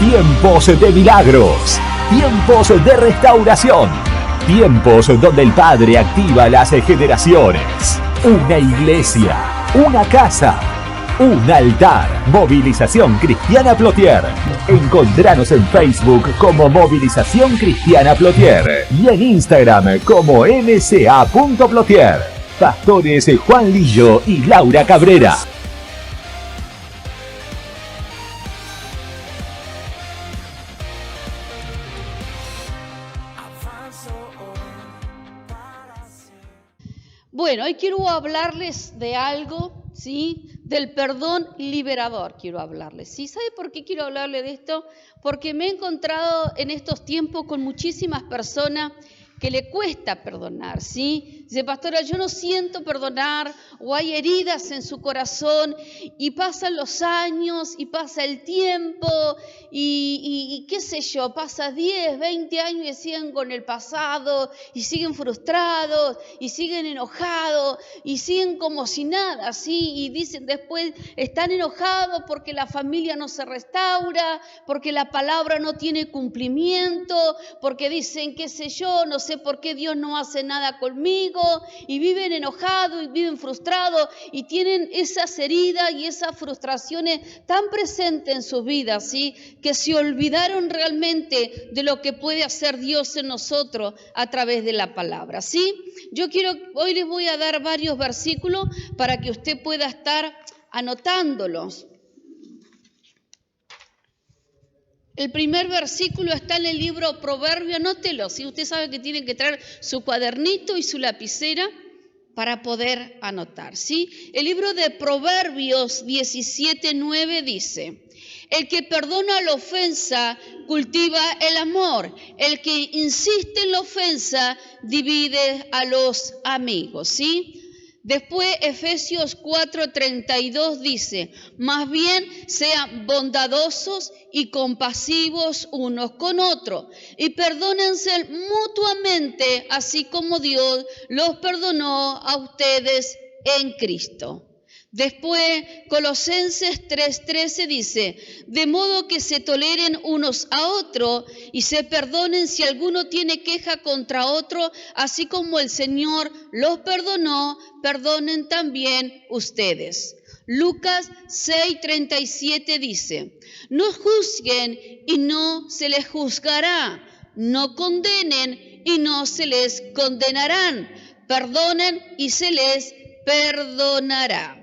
Tiempos de milagros, tiempos de restauración, tiempos donde el Padre activa las generaciones. Una iglesia, una casa, un altar. Movilización Cristiana Plotier. Encontranos en Facebook como Movilización Cristiana Plotier y en Instagram como mca.plotier. Pastores Juan Lillo y Laura Cabrera. Bueno, hoy quiero hablarles de algo, ¿sí? Del perdón liberador quiero hablarles, ¿sí? ¿Sabe por qué quiero hablarles de esto? Porque me he encontrado en estos tiempos con muchísimas personas que le cuesta perdonar, ¿sí? Dice, pastora, yo no siento perdonar, o hay heridas en su corazón, y pasan los años, y pasa el tiempo, y qué sé yo, pasa 10, 20 años y siguen con el pasado, y siguen frustrados, y siguen enojados, y siguen como si nada, ¿sí? Y dicen después, están enojados porque la familia no se restaura, porque la palabra no tiene cumplimiento, porque dicen, qué sé yo, no sé por qué Dios no hace nada conmigo, y viven enojados y viven frustrados y tienen esas heridas y esas frustraciones tan presentes en sus vidas, ¿sí? Que se olvidaron realmente de lo que puede hacer Dios en nosotros a través de la palabra, ¿sí? Hoy les voy a dar varios versículos para que usted pueda estar anotándolos. El primer versículo está en el libro Proverbios, anótelo, si usted sabe que tiene que traer su cuadernito y su lapicera para poder anotar, ¿sí? El libro de Proverbios 17:9 dice, el que perdona la ofensa cultiva el amor, el que insiste en la ofensa divide a los amigos, ¿sí? Después Efesios 4:32 dice, más bien sean bondadosos y compasivos unos con otros y perdónense mutuamente, así como Dios los perdonó a ustedes en Cristo. Después, Colosenses 3:13 dice, de modo que se toleren unos a otros y se perdonen si alguno tiene queja contra otro, así como el Señor los perdonó, perdonen también ustedes. Lucas 6:37 dice, no juzguen y no se les juzgará, no condenen y no se les condenarán, perdonen y se les perdonará.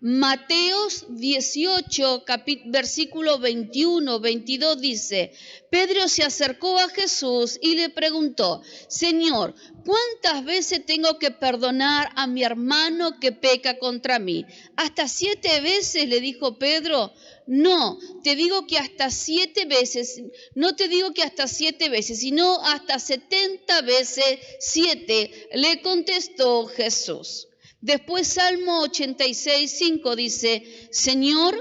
Mateos 18, versículo 21, 22 dice, Pedro se acercó a Jesús y le preguntó, Señor, ¿cuántas veces tengo que perdonar a mi hermano que peca contra mí? ¿Hasta 7 veces? Le dijo Pedro. No, te digo que hasta 7 veces, no te digo que hasta 7 veces, sino hasta 70 veces 7, le contestó Jesús. Después Salmo 86:5 dice, Señor,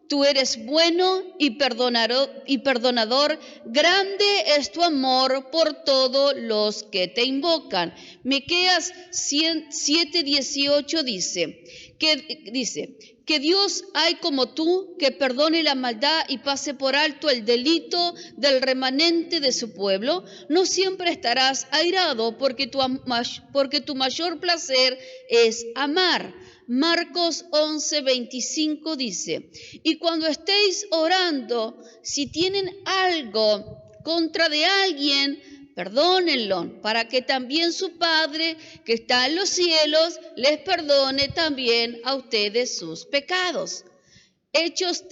tú eres bueno y perdonador, grande es tu amor por todos los que te invocan. Miqueas 7:18 dice que Dios hay como tú, que perdone la maldad y pase por alto el delito del remanente de su pueblo. No siempre estarás airado, porque tu mayor placer es amar. Marcos 11:25 dice, y cuando estéis orando, si tienen algo contra de alguien, perdónenlo, para que también su Padre que está en los cielos les perdone también a ustedes sus pecados. Hechos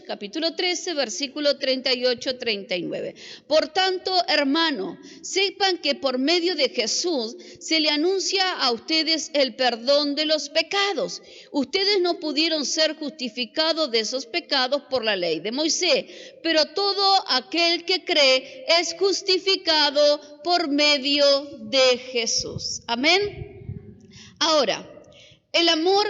capítulo 13, versículo 38-39. Por tanto, hermano, sepan que por medio de Jesús se le anuncia a ustedes el perdón de los pecados. Ustedes no pudieron ser justificados de esos pecados por la ley de Moisés, pero todo aquel que cree es justificado por medio de Jesús. Amén. Ahora, el amor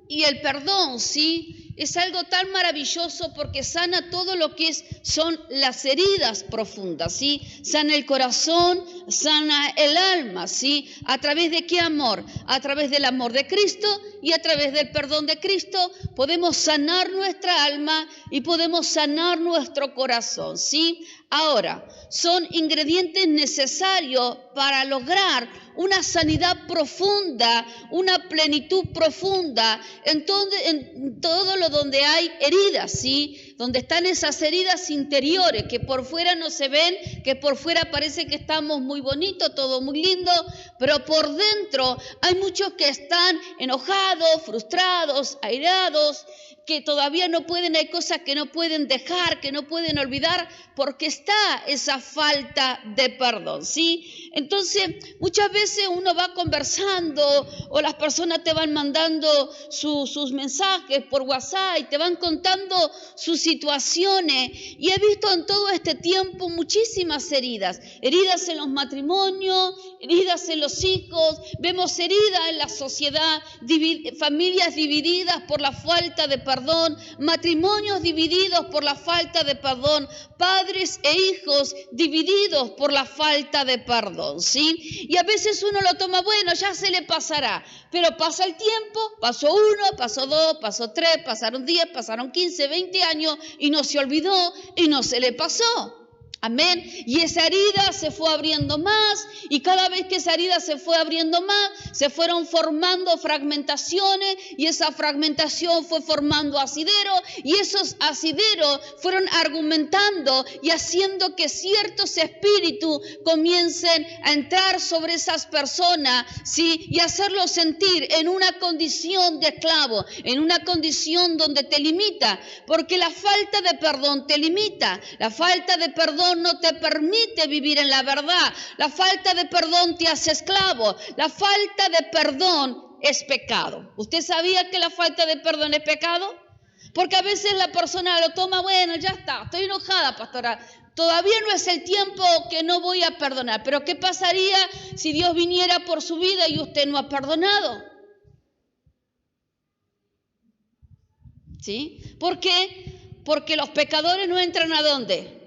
y el perdón, ¿sí? Es algo tan maravilloso porque sana todo lo que son las heridas profundas, ¿sí? Sana el corazón, sana el alma, ¿sí? ¿A través de qué amor? A través del amor de Cristo y a través del perdón de Cristo podemos sanar nuestra alma y podemos sanar nuestro corazón, ¿sí? Ahora, son ingredientes necesarios para lograr una sanidad profunda, una plenitud profunda en todo lo donde hay heridas, ¿sí? Donde están esas heridas interiores que por fuera no se ven, que por fuera parece que estamos muy bonitos, todo muy lindo, pero por dentro hay muchos que están enojados, frustrados, airados, que todavía no pueden, hay cosas que no pueden dejar, que no pueden olvidar, porque está esa falta de perdón, ¿sí? Entonces, muchas veces uno va conversando o las personas te van mandando sus mensajes por WhatsApp y te van contando sus situaciones. Y he visto en todo este tiempo muchísimas heridas. Heridas en los matrimonios, heridas en los hijos, vemos heridas en la sociedad, familias divididas por la falta de perdón, matrimonios divididos por la falta de perdón, padres e hijos divididos por la falta de perdón, ¿sí? Y a veces uno lo toma, bueno, ya se le pasará, pero pasa el tiempo, pasó 1, pasó 2, pasó 3, pasaron 10, pasaron 15, 20 años y no se olvidó y no se le pasó. Amén. Y esa herida se fue abriendo más y cada vez que esa herida se fue abriendo más, se fueron formando fragmentaciones y esa fragmentación fue formando asideros y esos asideros fueron argumentando y haciendo que ciertos espíritus comiencen a entrar sobre esas personas, ¿sí? Y hacerlos sentir en una condición de esclavo, en una condición donde te limita, porque la falta de perdón te limita, la falta de perdón no te permite vivir en la verdad. La falta de perdón te hace esclavo. La falta de perdón es pecado. ¿Usted sabía que la falta de perdón es pecado? Porque a veces la persona lo toma, bueno, ya está, estoy enojada, pastora. Todavía no es el tiempo que no voy a perdonar. Pero ¿qué pasaría si Dios viniera por su vida y usted no ha perdonado? ¿Sí? ¿Por qué? Porque los pecadores no entran ¿a dónde?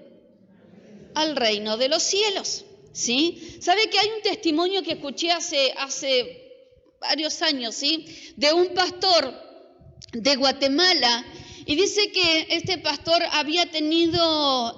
Al reino de los cielos, ¿sí? ¿Sabe que hay un testimonio que escuché hace varios años, ¿sí? De un pastor de Guatemala y dice que este pastor había tenido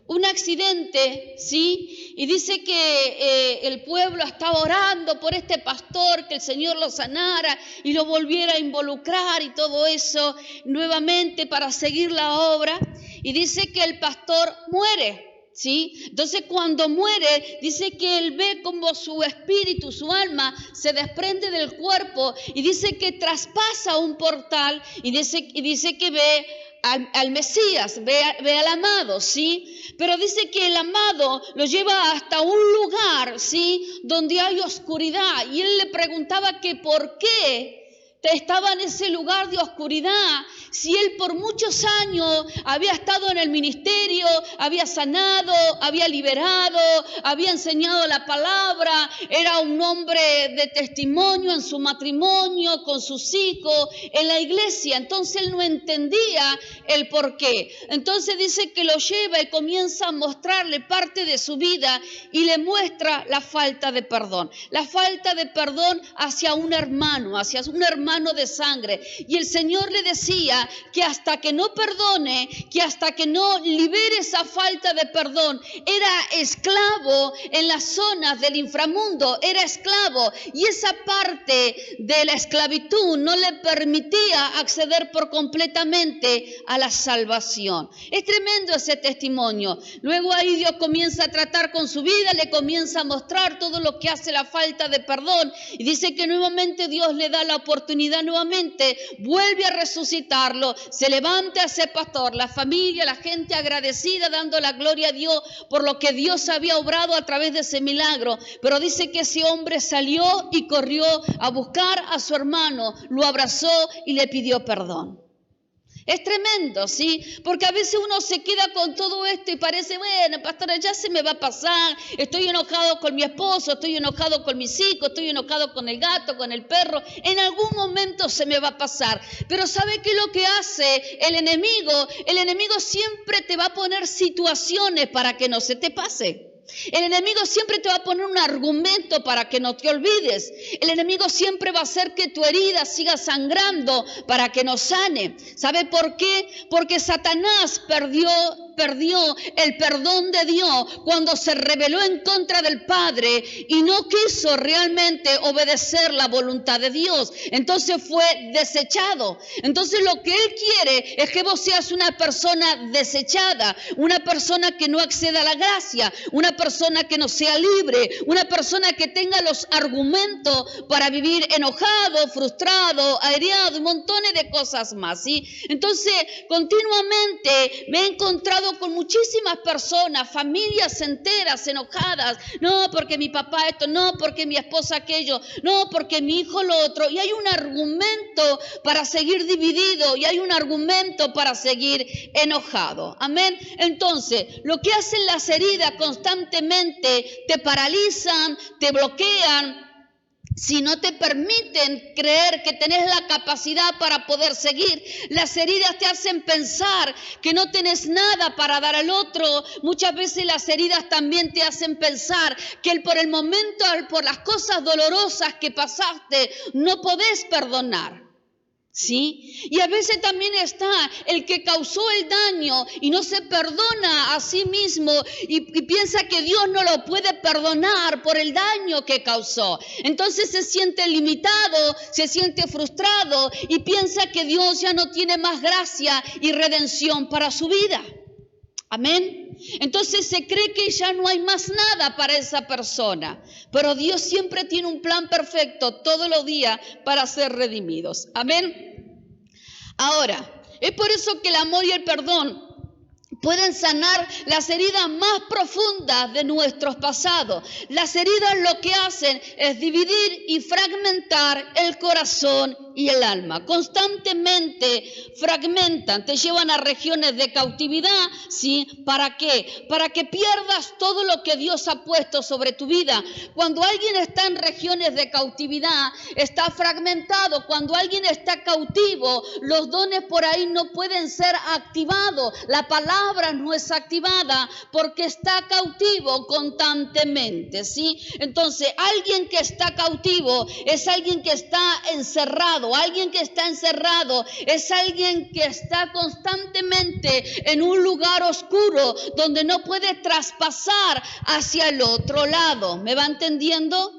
un accidente, ¿sí? Y dice que el pueblo estaba orando por este pastor, que el Señor lo sanara y lo volviera a involucrar y todo eso nuevamente para seguir la obra. Y dice que el pastor muere, ¿sí? Entonces cuando muere, dice que él ve como su espíritu, su alma, se desprende del cuerpo y dice que traspasa un portal y dice que ve al Mesías, ve al amado, ¿sí? Pero dice que el amado lo lleva hasta un lugar, ¿sí? Donde hay oscuridad y él le preguntaba que por qué estaba en ese lugar de oscuridad, si él por muchos años había estado en el ministerio, había sanado, había liberado, había enseñado la palabra, era un hombre de testimonio en su matrimonio, con sus hijos, en la iglesia. Entonces él no entendía el por qué. Entonces dice que lo lleva y comienza a mostrarle parte de su vida y le muestra la falta de perdón. La falta de perdón hacia un hermano de sangre. Y el Señor le decía que hasta que no perdone, que hasta que no libere esa falta de perdón, era esclavo en las zonas del inframundo, era esclavo. Y esa parte de la esclavitud no le permitía acceder por completamente a la salvación. Es tremendo ese testimonio. Luego ahí Dios comienza a tratar con su vida, le comienza a mostrar todo lo que hace la falta de perdón. Y dice que nuevamente Dios le da la oportunidad, nuevamente vuelve a resucitarlo, se levanta ese pastor, la familia, la gente agradecida, dando la gloria a Dios por lo que Dios había obrado a través de ese milagro. Pero dice que ese hombre salió y corrió a buscar a su hermano, lo abrazó y le pidió perdón. Es tremendo, ¿sí? Porque a veces uno se queda con todo esto y parece, bueno, pastora, ya se me va a pasar, estoy enojado con mi esposo, estoy enojado con mis hijos, estoy enojado con el gato, con el perro, en algún momento se me va a pasar. Pero ¿sabe qué es lo que hace el enemigo? El enemigo siempre te va a poner situaciones para que no se te pase. El enemigo siempre te va a poner un argumento para que no te olvides. El enemigo siempre va a hacer que tu herida siga sangrando para que no sane. ¿Sabe por qué? Porque Satanás perdió el perdón de Dios cuando se rebeló en contra del Padre y no quiso realmente obedecer la voluntad de Dios. Entonces fue desechado. Entonces lo que Él quiere es que vos seas una persona desechada, una persona que no acceda a la gracia, una persona que no sea libre, una persona que tenga los argumentos para vivir enojado, frustrado, aireado y montones de cosas más, ¿sí? Entonces, continuamente me he encontrado con muchísimas personas, familias enteras enojadas. No, porque mi papá esto, no, porque mi esposa aquello, no, porque mi hijo lo otro. Y hay un argumento para seguir dividido y hay un argumento para seguir enojado. Amén. Entonces, lo que hacen las heridas constantemente te paralizan, te bloquean. Si no te permiten creer que tenés la capacidad para poder seguir, las heridas te hacen pensar que no tenés nada para dar al otro. Muchas veces las heridas también te hacen pensar que por el momento, por las cosas dolorosas que pasaste, no podés perdonar. ¿Sí? Y a veces también está el que causó el daño y no se perdona a sí mismo y piensa que Dios no lo puede perdonar por el daño que causó. Entonces se siente limitado, se siente frustrado y piensa que Dios ya no tiene más gracia y redención para su vida. Amén. Entonces se cree que ya no hay más nada para esa persona. Pero Dios siempre tiene un plan perfecto todos los días para ser redimidos. Amén. Ahora, es por eso que el amor y el perdón pueden sanar las heridas más profundas de nuestros pasados. Las heridas lo que hacen es dividir y fragmentar el corazón y el alma. Constantemente fragmentan, te llevan a regiones de cautividad, ¿sí? ¿Para qué? Para que pierdas todo lo que Dios ha puesto sobre tu vida. Cuando alguien está en regiones de cautividad, está fragmentado. Cuando alguien está cautivo, los dones por ahí no pueden ser activados. La palabra no es activada porque está cautivo constantemente, ¿sí? Entonces, alguien que está cautivo es alguien que está encerrado. Alguien que está encerrado es alguien que está constantemente en un lugar oscuro donde no puede traspasar hacia el otro lado. ¿Me va entendiendo?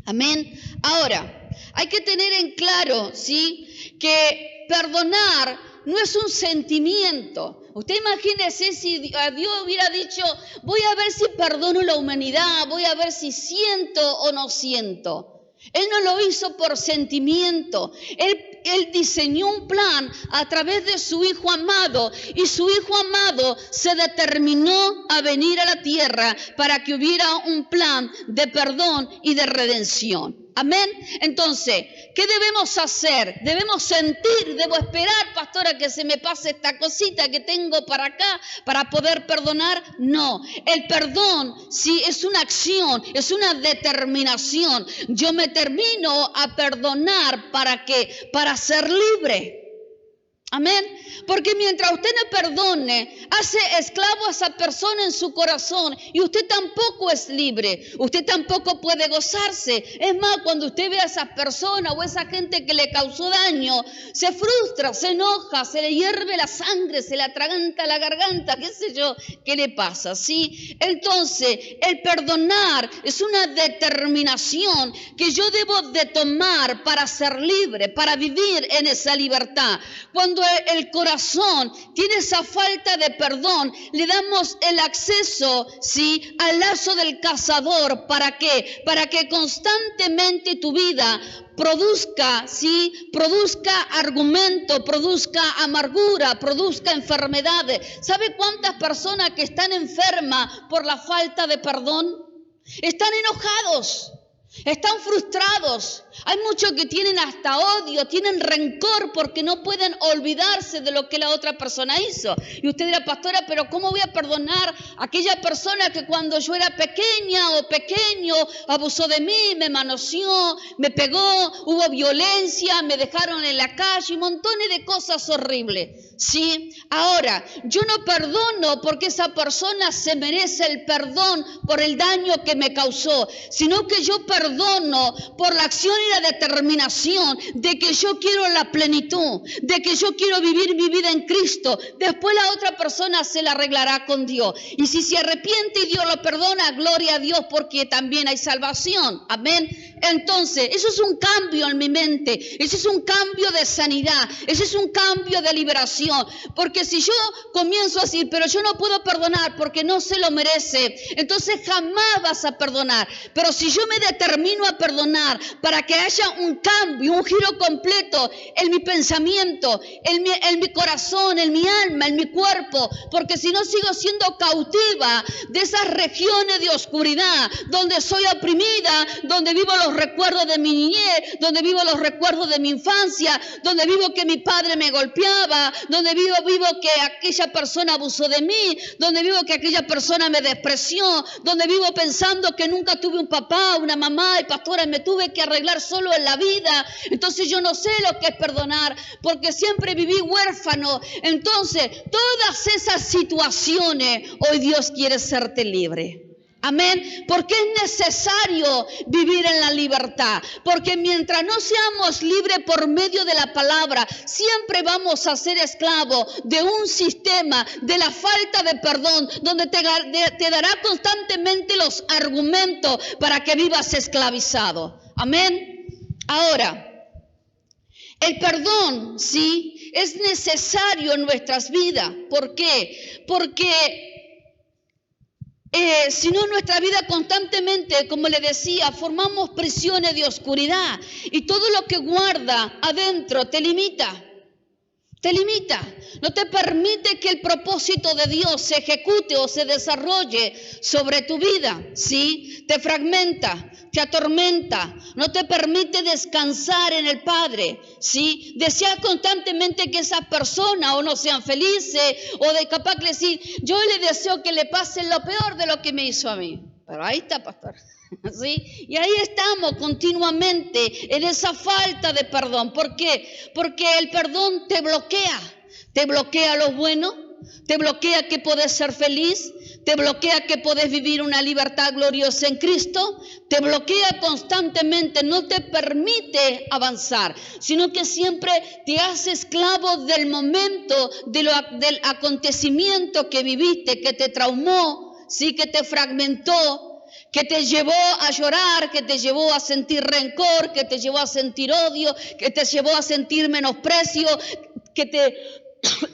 Amén. Ahora, hay que tener en claro, ¿sí?, que perdonar no es un sentimiento. Usted imagínese si Dios hubiera dicho, voy a ver si perdono la humanidad, voy a ver si siento o no siento. Él no lo hizo por sentimiento. Él diseñó un plan a través de su Hijo amado y su Hijo amado se determinó a venir a la tierra para que hubiera un plan de perdón y de redención. Amén. Entonces, ¿qué debemos hacer? ¿Debemos sentir? ¿Debo esperar, pastora, que se me pase esta cosita que tengo para acá para poder perdonar? No. El perdón, sí, es una acción, es una determinación. Yo me termino a perdonar, ¿para qué? Para ser libre. Amén. Porque mientras usted no perdone, hace esclavo a esa persona en su corazón y usted tampoco es libre. Usted tampoco puede gozarse. Es más, cuando usted ve a esa persona o esa gente que le causó daño, se frustra, se enoja, se le hierve la sangre, se le atraganta la garganta, qué sé yo, qué le pasa, ¿sí? Entonces, el perdonar es una determinación que yo debo de tomar para ser libre, para vivir en esa libertad. Cuando el corazón tiene esa falta de perdón, le damos el acceso, ¿sí?, al lazo del cazador. ¿Para qué? Para que constantemente tu vida produzca, ¿sí?, produzca argumento, produzca amargura, produzca enfermedades. ¿Sabe cuántas personas que están enfermas por la falta de perdón? Están enojados, están frustrados. Hay muchos que tienen hasta odio, tienen rencor porque no pueden olvidarse de lo que la otra persona hizo. Y usted dirá, pastora, pero ¿cómo voy a perdonar a aquella persona que cuando yo era pequeña o pequeño abusó de mí, me manoseó, me pegó, hubo violencia, me dejaron en la calle y montones de cosas horribles? ¿Sí? Ahora, yo no perdono porque esa persona se merece el perdón por el daño que me causó, sino que yo perdono por la acción y la determinación de que yo quiero la plenitud, de que yo quiero vivir mi vida en Cristo. Después la otra persona se la arreglará con Dios. Y si se arrepiente y Dios lo perdona, gloria a Dios, porque también hay salvación. Amén. Entonces, eso es un cambio en mi mente, eso es un cambio de sanidad, eso es un cambio de liberación. Porque si yo comienzo a decir, pero yo no puedo perdonar porque no se lo merece, entonces jamás vas a perdonar. Pero si yo me determino a perdonar para que haya un cambio, un giro completo en mi pensamiento, en mi corazón, en mi alma, en mi cuerpo, porque si no sigo siendo cautiva de esas regiones de oscuridad, donde soy oprimida, donde vivo los recuerdos de mi niñez, donde vivo los recuerdos de mi infancia, donde vivo que mi padre me golpeaba, donde vivo que aquella persona abusó de mí, donde vivo que aquella persona me despreció, donde vivo pensando que nunca tuve un papá, una mamá, y pastora, me tuve que arreglar solo en la vida. Entonces yo no sé lo que es perdonar, porque siempre viví huérfano. Entonces, todas esas situaciones, hoy Dios quiere hacerte libre. Amén, porque es necesario vivir en la libertad, porque mientras no seamos libres por medio de la palabra, siempre vamos a ser esclavos de un sistema, de la falta de perdón, donde te dará constantemente los argumentos para que vivas esclavizado. Amén. Ahora, el perdón, sí, es necesario en nuestras vidas. ¿Por qué? Porque si no, en nuestra vida constantemente, como le decía, formamos prisiones de oscuridad y todo lo que guarda adentro te limita. Te limita, no te permite que el propósito de Dios se ejecute o se desarrolle sobre tu vida, ¿sí? Te fragmenta, te atormenta, no te permite descansar en el Padre, ¿sí? Deseas constantemente que esas personas o no sean felices o de capaz de decir, yo le deseo que le pase lo peor de lo que me hizo a mí. Pero ahí está, pastor. ¿Sí? Y ahí estamos continuamente en esa falta de perdón. ¿Por qué? Porque el perdón te bloquea lo bueno, te bloquea que podés ser feliz, te bloquea que podés vivir una libertad gloriosa en Cristo, te bloquea constantemente, no te permite avanzar, sino que siempre te hace esclavo del momento, del acontecimiento que viviste, que te traumó, sí, que te fragmentó, que te llevó a llorar, que te llevó a sentir rencor, que te llevó a sentir odio, que te llevó a sentir menosprecio, que te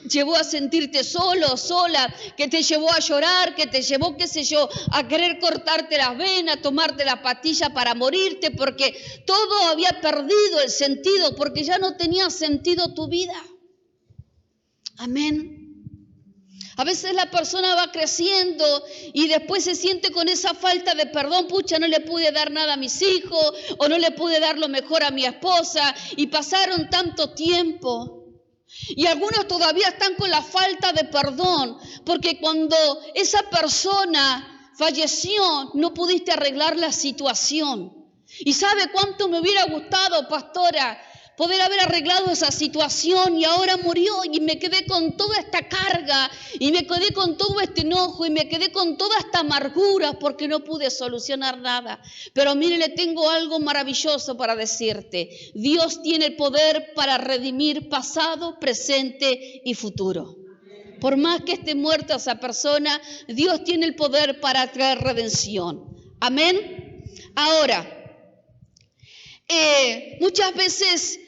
llevó a sentirte solo, sola, que te llevó a llorar, que te llevó, qué sé yo, a querer cortarte las venas, tomarte la pastilla para morirte, porque todo había perdido el sentido, porque ya no tenía sentido tu vida. Amén. A veces la persona va creciendo y después se siente con esa falta de perdón. Pucha, no le pude dar nada a mis hijos o no le pude dar lo mejor a mi esposa y pasaron tanto tiempo. Y algunos todavía están con la falta de perdón porque cuando esa persona falleció no pudiste arreglar la situación. ¿Y sabe cuánto me hubiera gustado, pastora, poder haber arreglado esa situación y ahora murió y me quedé con toda esta carga y me quedé con todo este enojo y me quedé con toda esta amargura porque no pude solucionar nada? Pero mire, le tengo algo maravilloso para decirte. Dios tiene el poder para redimir pasado, presente y futuro. Por más que esté muerta esa persona, Dios tiene el poder para traer redención. Amén. Ahora, muchas veces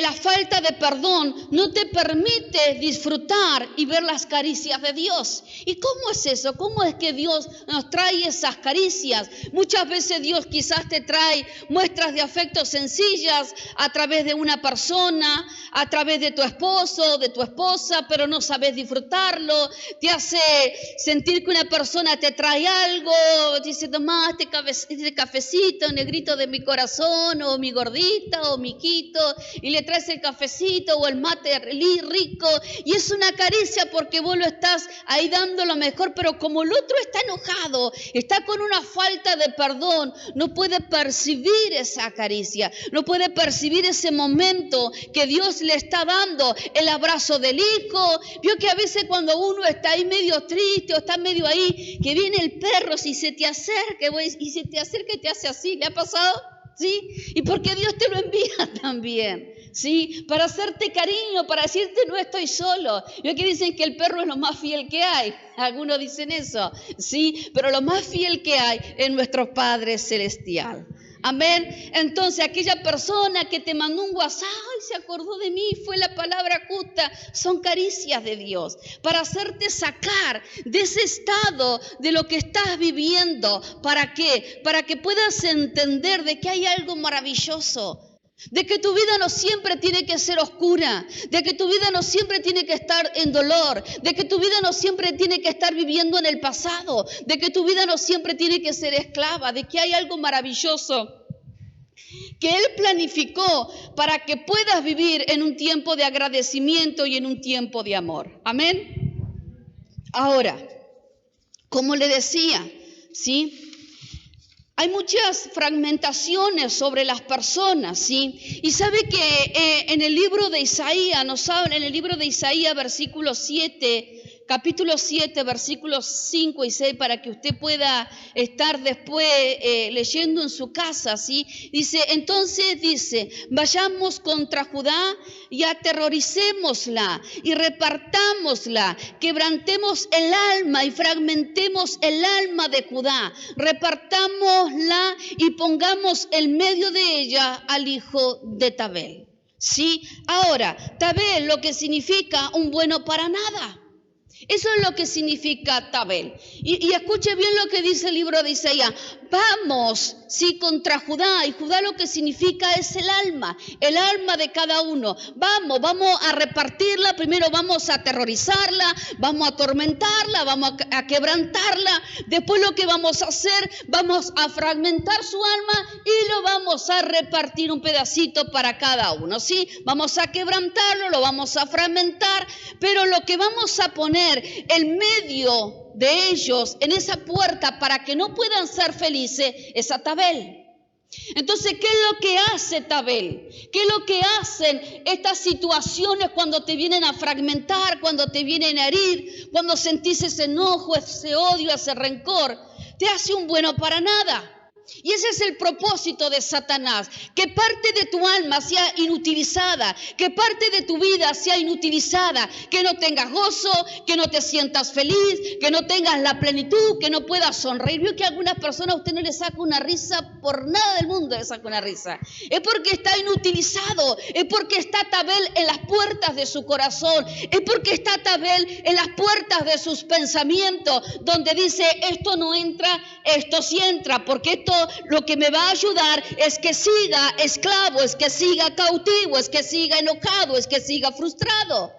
la falta de perdón no te permite disfrutar y ver las caricias de Dios. ¿Y cómo es eso? ¿Cómo es que Dios nos trae esas caricias? Muchas veces Dios quizás te trae muestras de afecto sencillas a través de una persona, a través de tu esposo, de tu esposa, pero no sabes disfrutarlo. Te hace sentir que una persona te trae algo, dice, tomá este cafecito, negrito de mi corazón, o mi gordita, o mi quito, y le traes el cafecito o el mate rico, y es una caricia porque vos lo estás ahí dando lo mejor, pero como el otro está enojado, está con una falta de perdón, no puede percibir esa caricia, no puede percibir ese momento que Dios le está dando, el abrazo del hijo. Vio que a veces cuando uno está ahí medio triste o está medio ahí, que viene el perro, si se te acerca y se te acerca y te hace así, ¿le ha pasado? ¿Sí? Y porque Dios te lo envía también, ¿sí? Para hacerte cariño, para decirte no estoy solo. Yo que dicen que el perro es lo más fiel que hay. Algunos dicen eso, ¿sí? Pero lo más fiel que hay es nuestro Padre Celestial. Amén. Entonces aquella persona que te mandó un WhatsApp, ay, se acordó de mí, fue la palabra justa, son caricias de Dios para hacerte sacar de ese estado de lo que estás viviendo. ¿Para qué? Para que puedas entender de que hay algo maravilloso. De que tu vida no siempre tiene que ser oscura, de que tu vida no siempre tiene que estar en dolor, de que tu vida no siempre tiene que estar viviendo en el pasado, de que tu vida no siempre tiene que ser esclava, de que hay algo maravilloso que Él planificó para que puedas vivir en un tiempo de agradecimiento y en un tiempo de amor. Amén. Ahora, como le decía, ¿sí? Hay muchas fragmentaciones sobre las personas, ¿sí? Y sabe que en el libro de Isaías, nos habla en el libro de Isaías, versículo 7, capítulo 7, versículos 5 y 6, para que usted pueda estar después leyendo en su casa, ¿sí? Dice, vayamos contra Judá y aterroricémosla y repartámosla, quebrantemos el alma y fragmentemos el alma de Judá, repartámosla y pongamos en medio de ella al hijo de Tabel. ¿Sí? Ahora, Tabel lo que significa un bueno para nada. Eso es lo que significa Tabel. Y escuche bien lo que dice el libro de Isaías. Vamos, sí, contra Judá. Y Judá lo que significa es el alma de cada uno. Vamos a repartirla. Primero vamos a aterrorizarla, vamos a atormentarla, vamos a quebrantarla. Después lo que vamos a hacer, vamos a fragmentar su alma y lo vamos a repartir un pedacito para cada uno, ¿sí? Vamos a quebrantarlo, lo vamos a fragmentar, pero lo que vamos a poner en medio de ellos, en esa puerta, para que no puedan ser felices, es a Tabel. Entonces, ¿qué es lo que hace Tabel? ¿Qué es lo que hacen estas situaciones cuando te vienen a fragmentar, cuando te vienen a herir, cuando sentís ese enojo, ese odio, ese rencor? Te hace un bueno para nada. Y ese es el propósito de Satanás, que parte de tu alma sea inutilizada, que parte de tu vida sea inutilizada, que no tengas gozo, que no te sientas feliz, que no tengas la plenitud, que no puedas sonreír. Veo que a algunas personas a usted no le saca una risa, por nada del mundo le saca una risa. Es porque está inutilizado, es porque está Tabel en las puertas de su corazón, es porque está Tabel en las puertas de sus pensamientos, donde dice, esto no entra, esto sí entra, porque esto lo que me va a ayudar es que siga esclavo, es que siga cautivo, es que siga enojado, es que siga frustrado.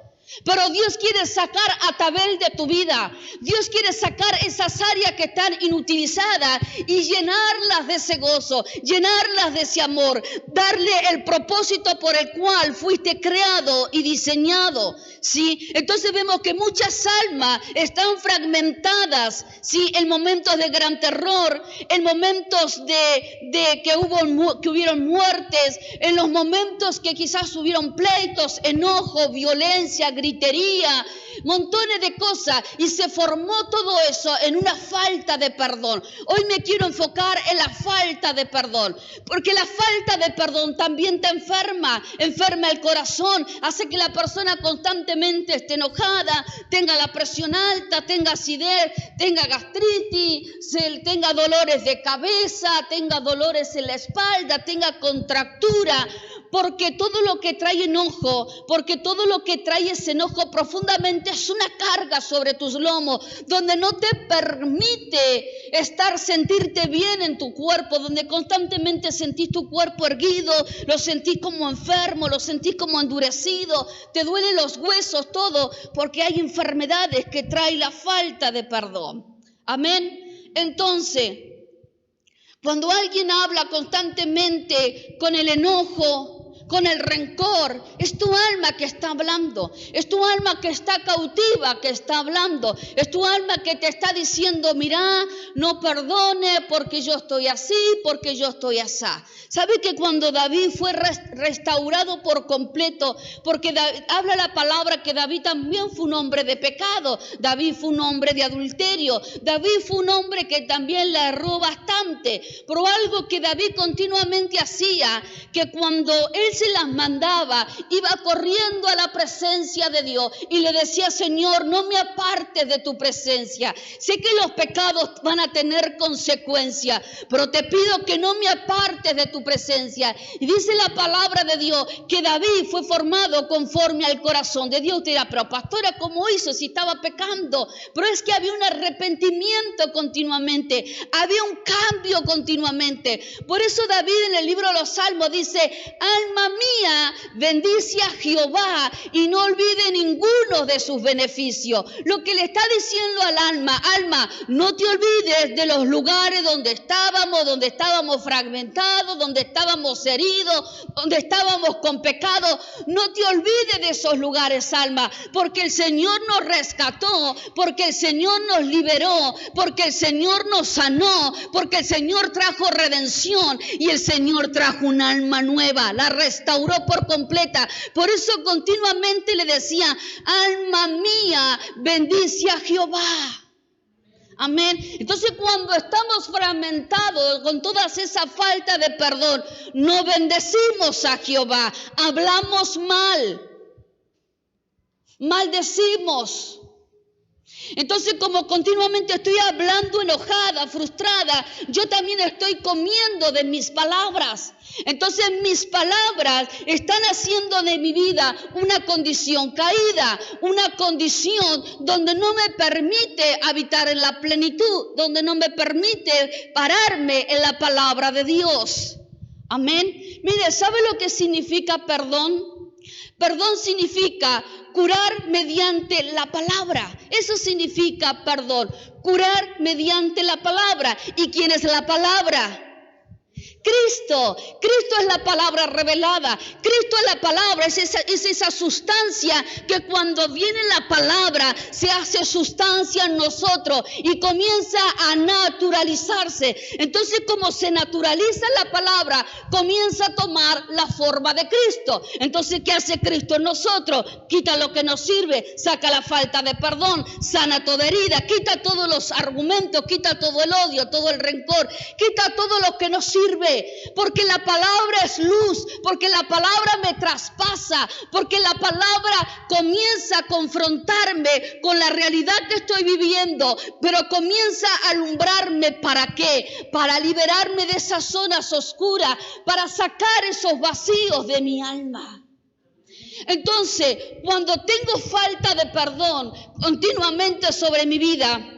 Pero Dios quiere sacar a Tabel de tu vida. Dios quiere sacar esas áreas que están inutilizadas y llenarlas de ese gozo, llenarlas de ese amor, darle el propósito por el cual fuiste creado y diseñado, ¿sí? Entonces vemos que muchas almas están fragmentadas, ¿sí? En momentos de gran terror, en momentos de que hubieron muertes, en los momentos que quizás hubieron pleitos, enojo, violencia, gritería, montones de cosas, y se formó todo eso en una falta de perdón. Hoy me quiero enfocar en la falta de perdón, porque la falta de perdón también te enferma el corazón, hace que la persona constantemente esté enojada, tenga la presión alta, tenga acidez, tenga gastritis, tenga dolores de cabeza, tenga dolores en la espalda, tenga contractura. porque todo lo que trae enojo, porque todo lo que trae ese enojo profundamente es una carga sobre tus lomos, donde no te permite sentirte bien en tu cuerpo, donde constantemente sentís tu cuerpo erguido, lo sentís como enfermo, lo sentís como endurecido, te duelen los huesos, todo, porque hay enfermedades que trae la falta de perdón. Amén. Entonces, cuando alguien habla constantemente con el enojo, con el rencor, es tu alma que está hablando, es tu alma que está cautiva que está hablando, es tu alma que te está diciendo, mira, no perdone porque yo estoy así, porque yo estoy asá. ¿Sabe que cuando David fue restaurado por completo, porque habla la palabra que David también fue un hombre de pecado, David fue un hombre de adulterio, David fue un hombre que también le erró bastante, pero algo que David continuamente hacía, que cuando él se las mandaba, iba corriendo a la presencia de Dios y le decía, Señor, no me apartes de tu presencia. Sé que los pecados van a tener consecuencias, pero te pido que no me apartes de tu presencia. Y dice la palabra de Dios que David fue formado conforme al corazón de Dios. Usted dirá, pero pastora, ¿cómo hizo si estaba pecando? Pero es que había un arrepentimiento continuamente, había un cambio continuamente. Por eso David en el libro de los Salmos dice, alma mía, bendice a Jehová y no olvide ninguno de sus beneficios. Lo que le está diciendo al alma, no te olvides de los lugares donde estábamos fragmentados, donde estábamos heridos, donde estábamos con pecado. No te olvides de esos lugares, alma, porque el Señor nos rescató, porque el Señor nos liberó, porque el Señor nos sanó, porque el Señor trajo redención y el Señor trajo un alma nueva, la restauró por completa. Por eso continuamente le decía, alma mía, bendice a Jehová. Amén. Entonces cuando estamos fragmentados con todas esa falta de perdón, no bendecimos a Jehová, hablamos mal, maldecimos. Entonces, como continuamente estoy hablando enojada, frustrada, yo también estoy comiendo de mis palabras. Entonces, mis palabras están haciendo de mi vida una condición caída, una condición donde no me permite habitar en la plenitud, donde no me permite pararme en la palabra de Dios. Amén. Mire, ¿sabe lo que significa perdón? Perdón significa curar mediante la palabra. Eso significa perdón, curar mediante la palabra. ¿Y quién es la palabra? Cristo es la palabra revelada, Cristo es la palabra, es esa sustancia que cuando viene la palabra se hace sustancia en nosotros y comienza a naturalizarse. Entonces, como se naturaliza la palabra, comienza a tomar la forma de Cristo. Entonces, ¿qué hace Cristo en nosotros? Quita lo que nos sirve, saca la falta de perdón, sana toda herida, quita todos los argumentos, quita todo el odio, todo el rencor, quita todo lo que nos sirve. Porque la palabra es luz, porque la palabra me traspasa, porque la palabra comienza a confrontarme con la realidad que estoy viviendo, pero comienza a alumbrarme. ¿Para qué? Para liberarme de esas zonas oscuras, para sacar esos vacíos de mi alma. Entonces, cuando tengo falta de perdón continuamente sobre mi vida,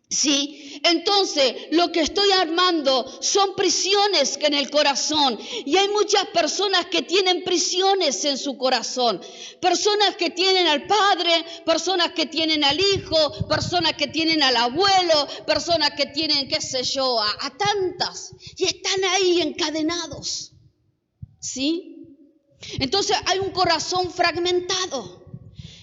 ¿sí? Entonces, lo que estoy armando son prisiones que en el corazón. Y hay muchas personas que tienen prisiones en su corazón. Personas que tienen al padre, personas que tienen al hijo, personas que tienen al abuelo, personas que tienen, qué sé yo, a tantas. Y están ahí encadenados. ¿Sí? Entonces, hay un corazón fragmentado.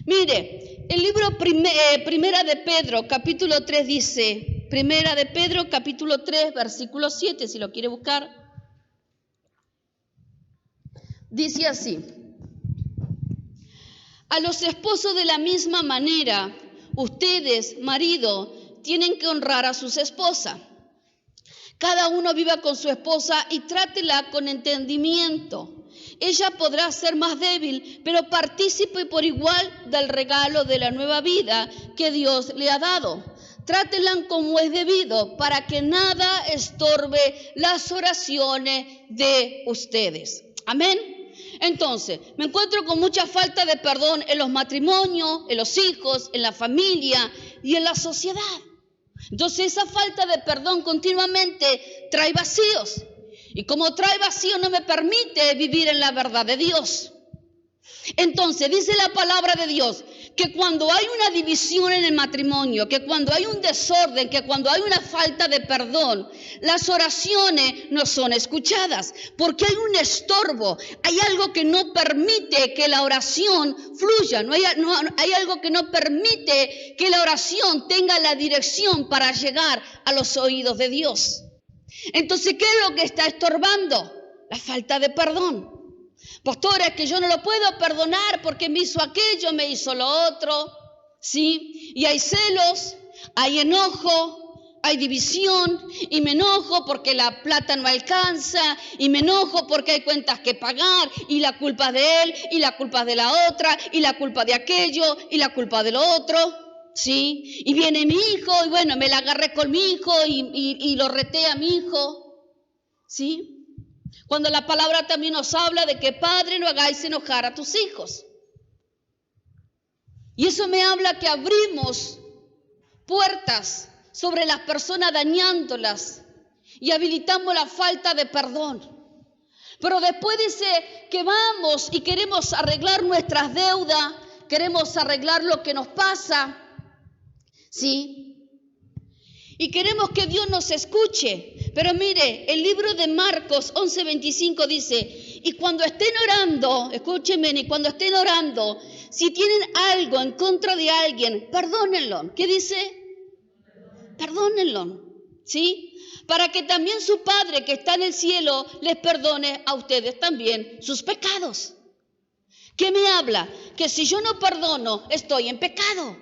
Mire, el libro Primera de Pedro, capítulo 3 dice... Primera de Pedro, capítulo 3, versículo 7, si lo quiere buscar. Dice así: a los esposos de la misma manera, ustedes, marido, tienen que honrar a sus esposas. Cada uno viva con su esposa y trátela con entendimiento. Ella podrá ser más débil, pero partícipe por igual del regalo de la nueva vida que Dios le ha dado. Trátenla como es debido, para que nada estorbe las oraciones de ustedes. Amén. Entonces, me encuentro con mucha falta de perdón en los matrimonios, en los hijos, en la familia y en la sociedad. Entonces, esa falta de perdón continuamente trae vacíos. Y como trae vacíos, no me permite vivir en la verdad de Dios. Entonces, dice la palabra de Dios que cuando hay una división en el matrimonio, que cuando hay un desorden, que cuando hay una falta de perdón, las oraciones no son escuchadas, porque hay un estorbo, hay algo que no permite que la oración fluya, hay algo que no permite que la oración tenga la dirección para llegar a los oídos de Dios. Entonces, ¿qué es lo que está estorbando? La falta de perdón. Pastora, es que yo no lo puedo perdonar porque me hizo aquello, me hizo lo otro, ¿sí? Y hay celos, hay enojo, hay división, y me enojo porque la plata no alcanza, y me enojo porque hay cuentas que pagar, y la culpa de él, y la culpa de la otra, y la culpa de aquello, y la culpa de lo otro, ¿sí? Y viene mi hijo, y bueno, me la agarré con mi hijo, y lo reté a mi hijo, ¿sí? Cuando la palabra también nos habla de que padre no hagáis enojar a tus hijos. Y eso me habla que abrimos puertas sobre las personas dañándolas y habilitamos la falta de perdón. Pero después dice que vamos y queremos arreglar nuestras deudas, queremos arreglar lo que nos pasa, ¿sí? Y queremos que Dios nos escuche. Pero mire, el libro de Marcos 11:25 dice, y cuando estén orando, escúchenme, y cuando estén orando, si tienen algo en contra de alguien, perdónenlo. ¿Qué dice? Perdónenlo, ¿sí? Para que también su Padre que está en el cielo les perdone a ustedes también sus pecados. ¿Qué me habla? Que si yo no perdono, estoy en pecado.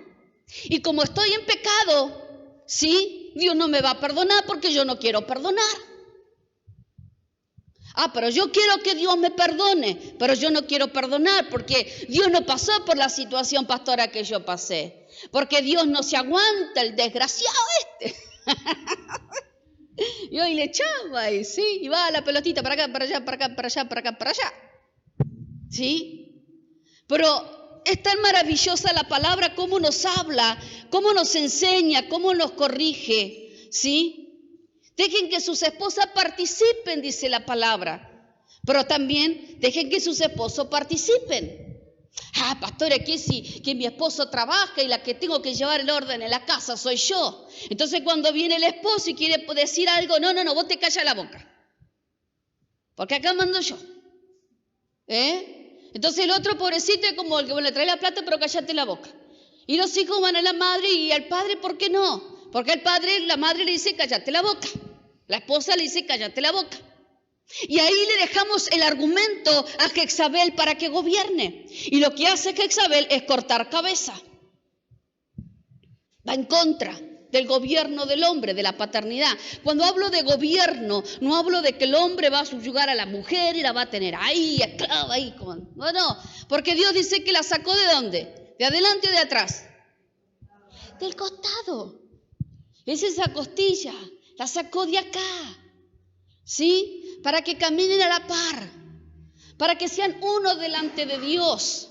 Y como estoy en pecado, ¿sí? Dios no me va a perdonar porque yo no quiero perdonar. Pero yo quiero que Dios me perdone, pero yo no quiero perdonar porque Dios no pasó por la situación, pastora, que yo pasé. Porque Dios no se aguanta, el desgraciado este. Y hoy le echaba y sí, y va la pelotita para acá, para allá, para acá, para allá, para acá, para allá. ¿Sí? Pero es tan maravillosa la palabra, cómo nos habla, cómo nos enseña, cómo nos corrige, ¿sí? Dejen que sus esposas participen, dice la palabra, pero también dejen que sus esposos participen. Pastora, que mi esposo trabaja y la que tengo que llevar el orden en la casa soy yo. Entonces cuando viene el esposo y quiere decir algo, no, vos te callas la boca, porque acá mando yo. Entonces el otro pobrecito es como el que le trae la plata, pero cállate la boca. Y los hijos van a la madre y al padre, ¿por qué no? Porque al padre, la madre le dice, cállate la boca. La esposa le dice, cállate la boca. Y ahí le dejamos el argumento a Jezabel para que gobierne. Y lo que hace Jezabel es cortar cabeza. Va en contra del gobierno del hombre, de la paternidad. Cuando hablo de gobierno, no hablo de que el hombre va a subyugar a la mujer y la va a tener ahí, esclava ahí. No, porque Dios dice que la sacó ¿de dónde? ¿De adelante o de atrás? Del costado. Es esa costilla, la sacó de acá, ¿sí? Para que caminen a la par, para que sean uno delante de Dios.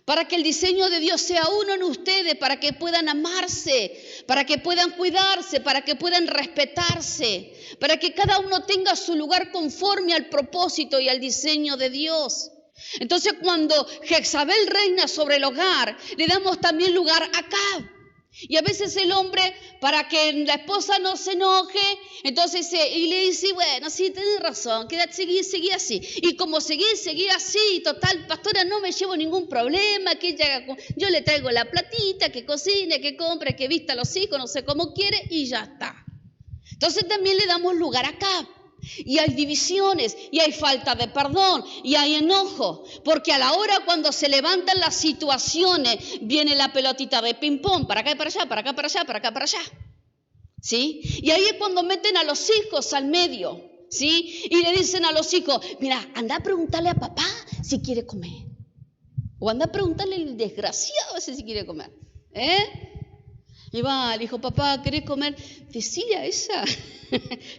Para que el diseño de Dios sea uno en ustedes, para que puedan amarse, para que puedan cuidarse, para que puedan respetarse, para que cada uno tenga su lugar conforme al propósito y al diseño de Dios. Entonces cuando Jezabel reina sobre el hogar, le damos también lugar acá. Y a veces el hombre, para que la esposa no se enoje, entonces y le dice, bueno, sí, tenés razón, seguí así. Y como seguí así, total, pastora, no me llevo ningún problema, que ella, yo le traigo la platita, que cocine, que compre, que vista a los hijos, no sé cómo quiere, y ya está. Entonces también le damos lugar acá. Y hay divisiones, y hay falta de perdón, y hay enojo, porque a la hora cuando se levantan las situaciones, viene la pelotita de ping-pong, para acá y para allá, para acá, para allá, para acá, para allá, ¿sí? Y ahí es cuando meten a los hijos al medio, ¿sí? Y le dicen a los hijos, mira, anda a preguntarle a papá si quiere comer, o anda a preguntarle al desgraciado si quiere comer, Y va, le dijo, papá, ¿querés comer? Decile a esa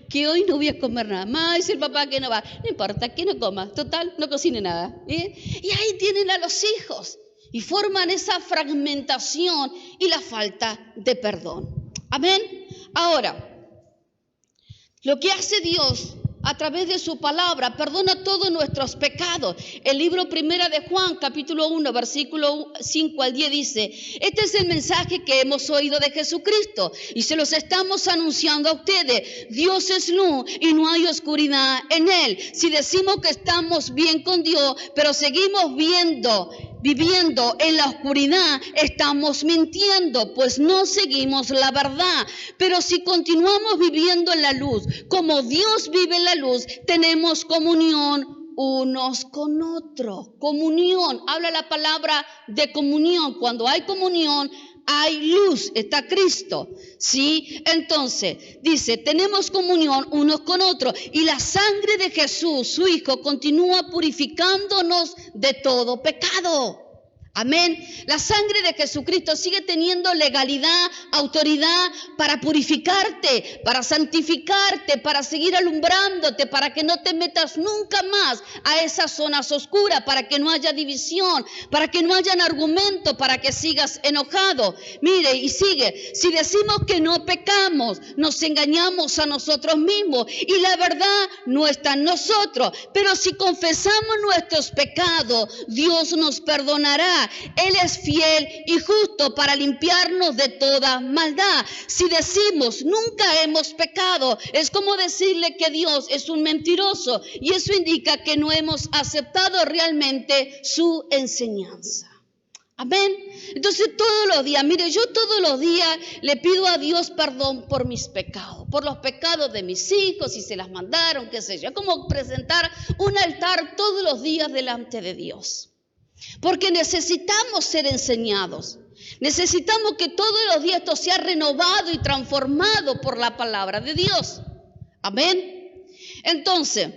que hoy no voy a comer nada más. Dice el papá que no va. No importa, que no coma. Total, no cocine nada. Y ahí tienen a los hijos. Y forman esa fragmentación y la falta de perdón. Amén. Ahora, lo que hace Dios a través de su palabra, perdona todos nuestros pecados. El libro Primera de Juan, capítulo 1, versículo 5 al 10 dice, este es el mensaje que hemos oído de Jesucristo y se los estamos anunciando a ustedes. Dios es luz y no hay oscuridad en Él. Si decimos que estamos bien con Dios, pero seguimos viviendo en la oscuridad, estamos mintiendo, pues no seguimos la verdad. Pero si continuamos viviendo en la luz, como Dios vive en la luz, tenemos comunión unos con otros. Comunión, habla la palabra de comunión. Cuando hay comunión, hay luz, está Cristo, ¿sí? Entonces, dice, tenemos comunión unos con otros y la sangre de Jesús, su Hijo, continúa purificándonos de todo pecado. Amén. La sangre de Jesucristo sigue teniendo legalidad, autoridad para purificarte, para santificarte, para seguir alumbrándote, para que no te metas nunca más a esas zonas oscuras, para que no haya división, para que no haya argumento, para que sigas enojado. Mire, y sigue. Si decimos que no pecamos, nos engañamos a nosotros mismos y la verdad no está en nosotros. Pero si confesamos nuestros pecados, Dios nos perdonará. Él es fiel y justo para limpiarnos de toda maldad. Si decimos nunca hemos pecado, es como decirle que Dios es un mentiroso y eso indica que no hemos aceptado realmente su enseñanza. Amén. Entonces todos los días, mire, yo todos los días le pido a Dios perdón por mis pecados, por los pecados de mis hijos, si se las mandaron, qué sé yo. Es como presentar un altar todos los días delante de Dios. Porque necesitamos ser enseñados. Necesitamos que todos los días esto sea renovado y transformado por la palabra de Dios. Amén. Entonces,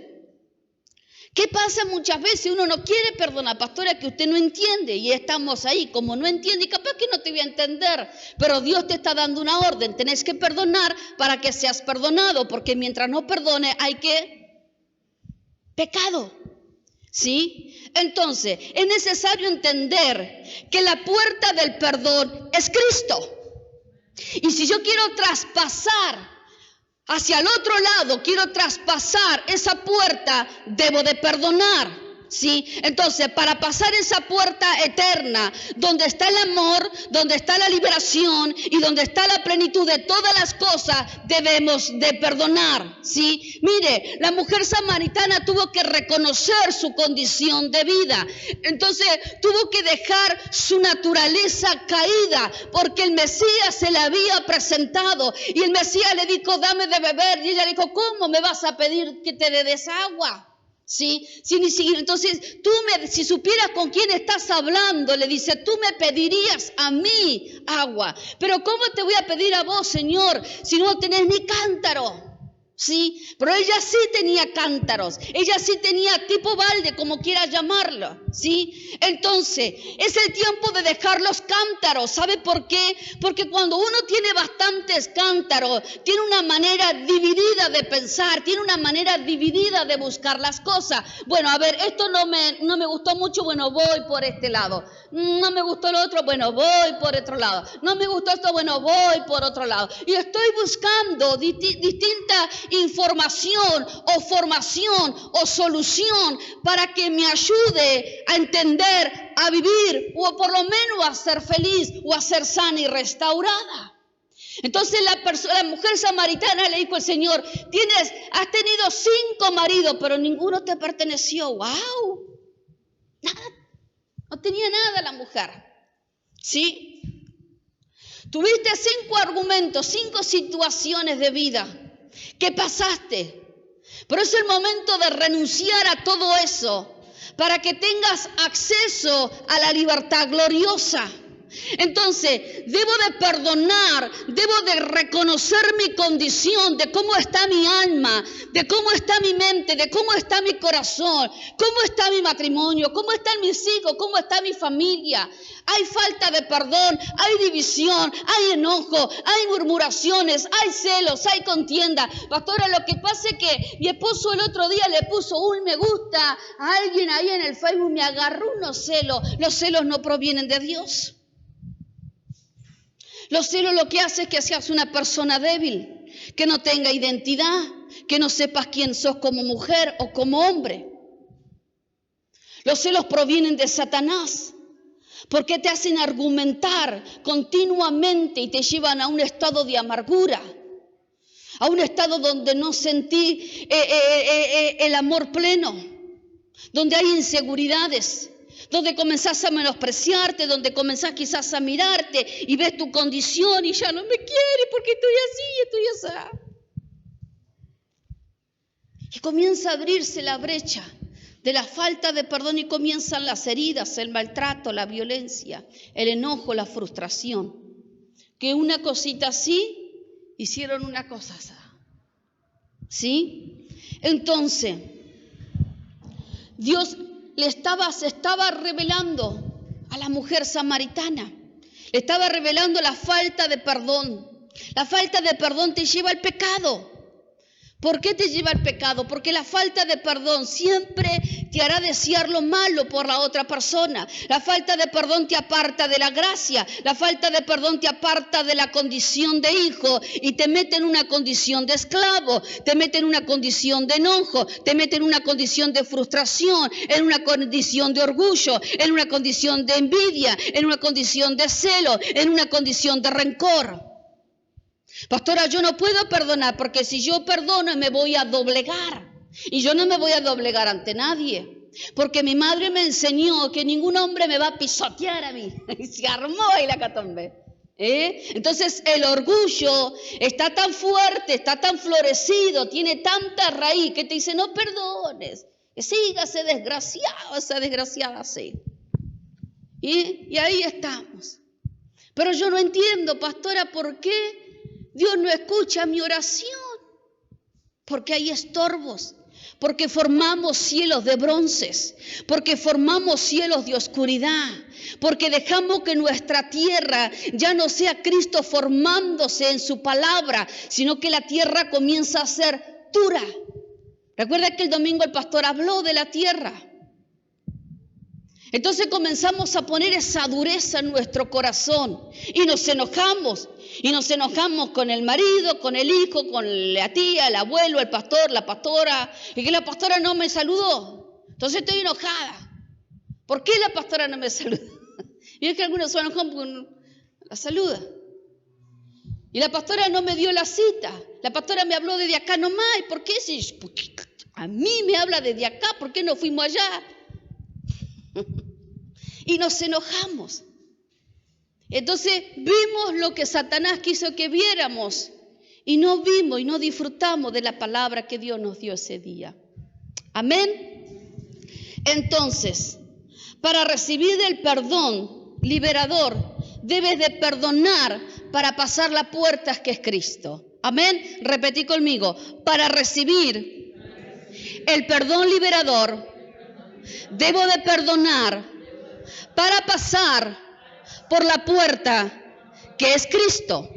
¿qué pasa muchas veces? Uno no quiere perdonar, pastora, que usted no entiende. Y estamos ahí, como no entiende, y capaz que no te voy a entender. Pero Dios te está dando una orden. Tenés que perdonar para que seas perdonado. Porque mientras no perdone, hay que pecado. ¿Sí? Entonces, es necesario entender que la puerta del perdón es Cristo. Y si yo quiero traspasar hacia el otro lado, quiero traspasar esa puerta, debo de perdonar. ¿Sí? Entonces, para pasar esa puerta eterna, donde está el amor, donde está la liberación y donde está la plenitud de todas las cosas, debemos de perdonar. ¿Sí? Mire, la mujer samaritana tuvo que reconocer su condición de vida. Entonces, tuvo que dejar su naturaleza caída, porque el Mesías se la había presentado. Y el Mesías le dijo, dame de beber. Y ella le dijo, ¿cómo me vas a pedir que te dé esa agua? ¿Sí? Entonces, si supieras con quién estás hablando, le dice, tú me pedirías a mí agua. Pero ¿cómo te voy a pedir a vos, Señor, si no tenés ni cántaro? ¿Sí? Pero ella sí tenía cántaros, ella sí tenía tipo balde, como quieras llamarlo, ¿sí? Entonces, es el tiempo de dejar los cántaros. ¿Sabe por qué? Porque cuando uno tiene bastantes cántaros, tiene una manera dividida de pensar, tiene una manera dividida de buscar las cosas. Bueno, a ver, esto no me gustó mucho, bueno, voy por este lado. No me gustó lo otro, bueno, voy por otro lado. No me gustó esto, bueno, voy por otro lado. Y estoy buscando distintas información o formación o solución para que me ayude a entender, a vivir o por lo menos a ser feliz o a ser sana y restaurada. Entonces la mujer samaritana le dijo al Señor, has tenido 5 maridos, pero ninguno te perteneció. ¡Wow! Nada, no tenía nada la mujer. ¿Sí? Tuviste 5 argumentos, 5 situaciones de vida que pasaste, pero es el momento de renunciar a todo eso para que tengas acceso a la libertad gloriosa. Entonces, debo de perdonar, debo de reconocer mi condición, de cómo está mi alma, de cómo está mi mente, de cómo está mi corazón, cómo está mi matrimonio, cómo están mis hijos, cómo está mi familia. Hay falta de perdón, hay división, hay enojo, hay murmuraciones, hay celos, hay contienda. Pastora, lo que pasa es que mi esposo el otro día le puso un me gusta a alguien ahí en el Facebook, me agarró unos celos. Los celos no provienen de Dios. Los celos lo que hace es que seas una persona débil, que no tenga identidad, que no sepas quién sos como mujer o como hombre. Los celos provienen de Satanás, porque te hacen argumentar continuamente y te llevan a un estado de amargura, a un estado donde no sentí el amor pleno, donde hay inseguridades, donde comenzás a menospreciarte, donde comenzás quizás a mirarte y ves tu condición y ya no me quiere porque estoy así. Y comienza a abrirse la brecha de la falta de perdón y comienzan las heridas, el maltrato, la violencia, el enojo, la frustración. Que una cosita así, hicieron una cosa así. ¿Sí? Entonces, Dios se estaba revelando a la mujer samaritana. Le estaba revelando la falta de perdón. La falta de perdón te lleva al pecado. ¿Por qué te lleva al pecado? Porque la falta de perdón siempre te hará desear lo malo por la otra persona. La falta de perdón te aparta de la gracia. La falta de perdón te aparta de la condición de hijo y te mete en una condición de esclavo, te mete en una condición de enojo, te mete en una condición de frustración, en una condición de orgullo, en una condición de envidia, en una condición de celo, en una condición de rencor. Pastora, yo no puedo perdonar porque si yo perdono me voy a doblegar. Y yo no me voy a doblegar ante nadie. Porque mi madre me enseñó que ningún hombre me va a pisotear a mí. Y se armó ahí la catombe. Entonces el orgullo está tan fuerte, está tan florecido, tiene tanta raíz que te dice no perdones. Que siga ese desgraciado, esa desgraciada así. Y ahí estamos. Pero yo no entiendo, pastora, ¿por qué Dios no escucha mi oración? Porque hay estorbos, porque formamos cielos de bronces, porque formamos cielos de oscuridad, porque dejamos que nuestra tierra ya no sea Cristo formándose en su palabra, sino que la tierra comienza a ser dura. Recuerda que el domingo el pastor habló de la tierra. Entonces comenzamos a poner esa dureza en nuestro corazón y nos enojamos. Y nos enojamos con el marido, con el hijo, con la tía, el abuelo, el pastor, la pastora. Y que la pastora no me saludó. Entonces estoy enojada. ¿Por qué la pastora no me saludó? Y es que algunos se enojan porque no la saluda. Y la pastora no me dio la cita. La pastora me habló desde acá nomás. ¿Y por qué? Si a mí me habla desde acá, ¿por qué no fuimos allá? Y nos enojamos. Entonces vimos lo que Satanás quiso que viéramos y no vimos y no disfrutamos de la palabra que Dios nos dio ese día. Amén. Entonces, para recibir el perdón liberador, debes de perdonar para pasar la puerta que es Cristo. Amén. Repetí conmigo. Para recibir el perdón liberador, debo de perdonar para pasar por la puerta que es Cristo.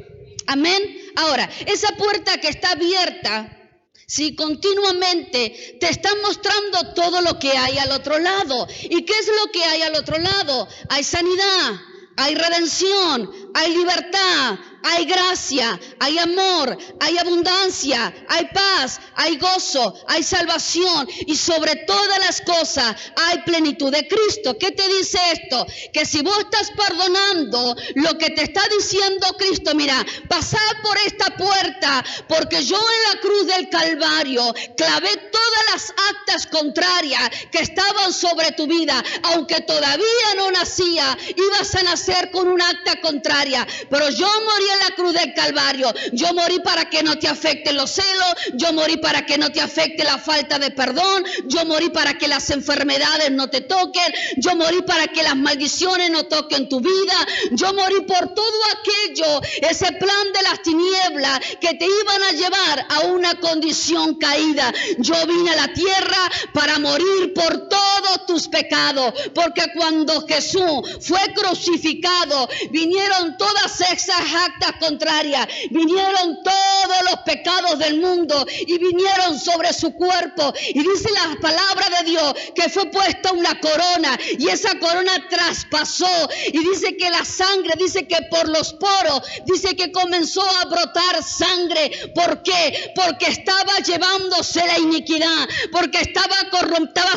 Amén. Ahora, esa puerta que está abierta, si continuamente te está mostrando todo lo que hay al otro lado. ¿Y qué es lo que hay al otro lado? Hay sanidad, hay redención, hay libertad, hay gracia, hay amor, hay abundancia, hay paz, hay gozo, hay salvación y sobre todas las cosas hay plenitud de Cristo. ¿Qué te dice esto? Que si vos estás perdonando, lo que te está diciendo Cristo, mira, pasá por esta puerta porque yo en la cruz del Calvario clavé todas las actas contrarias que estaban sobre tu vida. Aunque todavía no nacía, ibas a nacer con un acta contraria. contraria, pero yo morí en la cruz del Calvario. Yo morí para que no te afecten los celos, yo morí para que no te afecte la falta de perdón, yo morí para que las enfermedades no te toquen, yo morí para que las maldiciones no toquen tu vida, yo morí por todo aquello, ese plan de las tinieblas que te iban a llevar a una condición caída. Yo vine a la tierra para morir por todos tus pecados, porque cuando Jesús fue crucificado, vinieron todas esas actas contrarias, vinieron todos los pecados del mundo y vinieron sobre su cuerpo. Y dice la palabra de Dios que fue puesta una corona y esa corona traspasó, y dice que la sangre, dice que por los poros, dice que comenzó a brotar sangre. ¿Por qué? Porque estaba llevándose la iniquidad, porque estaba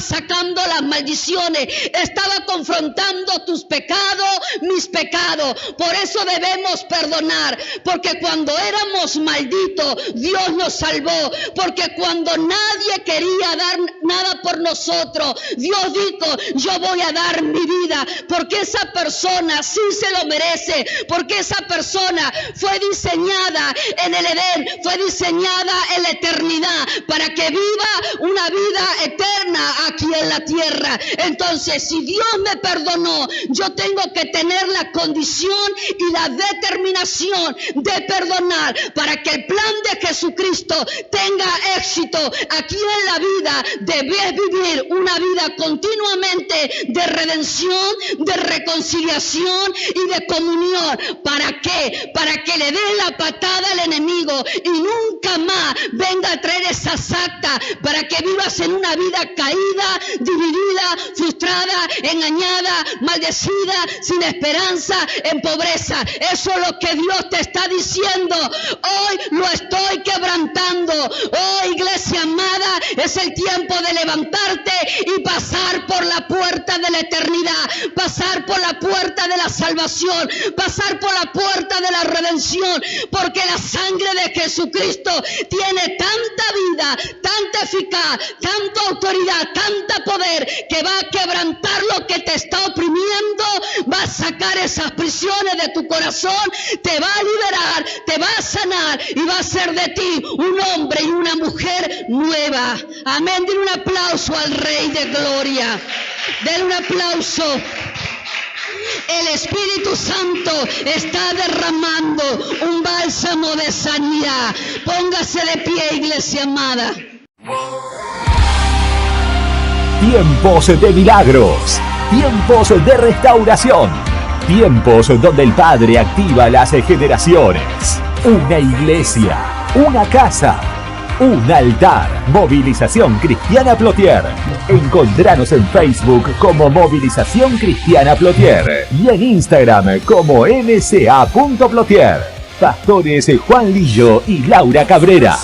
sacando las maldiciones, estaba confrontando tus pecados, mis pecados. Por eso debemos perdonar, porque cuando éramos malditos, Dios nos salvó, porque cuando nadie quería dar nada por nosotros, Dios dijo, yo voy a dar mi vida, porque esa persona sí se lo merece, porque esa persona fue diseñada en el Edén, fue diseñada en la eternidad, para que viva una vida eterna aquí en la tierra. Entonces, si Dios me perdonó, yo tengo que tener la condición y la determinación de perdonar, para que el plan de Jesucristo tenga éxito aquí en la vida. Debes vivir una vida continuamente de redención, de reconciliación y de comunión. ¿Para qué? Para que le dé la patada al enemigo y nunca más venga a traer esas actas, para que vivas en una vida caída, dividida, frustrada, engañada, maldecida, sin esperanza, en pobreza. Eso es lo que Dios te está diciendo. Hoy lo estoy quebrantando. Oh, iglesia amada, es el tiempo de levantarte y pasar por la puerta de la eternidad, pasar por la puerta de la salvación, pasar por la puerta de la redención, porque la sangre de Jesucristo tiene tanta vida, tanta eficaz, tanta autoridad, tanta poder, que va a quebrantar lo que te está oprimiendo, va a sacar esas prisiones de tu corazón, te va a liberar, te va a sanar y va a hacer de ti un hombre y una mujer nueva. Amén. Denle un aplauso al Rey de Gloria. Denle un aplauso. El Espíritu Santo está derramando un bálsamo de sanidad. Póngase de pie, iglesia amada. Tiempos de milagros, tiempos de restauración, tiempos donde el Padre activa las generaciones. Una iglesia, una casa, un altar. Movilización Cristiana Plotier. Encontranos en Facebook como Movilización Cristiana Plotier y en Instagram como mca.plotier. Pastores Juan Lillo y Laura Cabrera.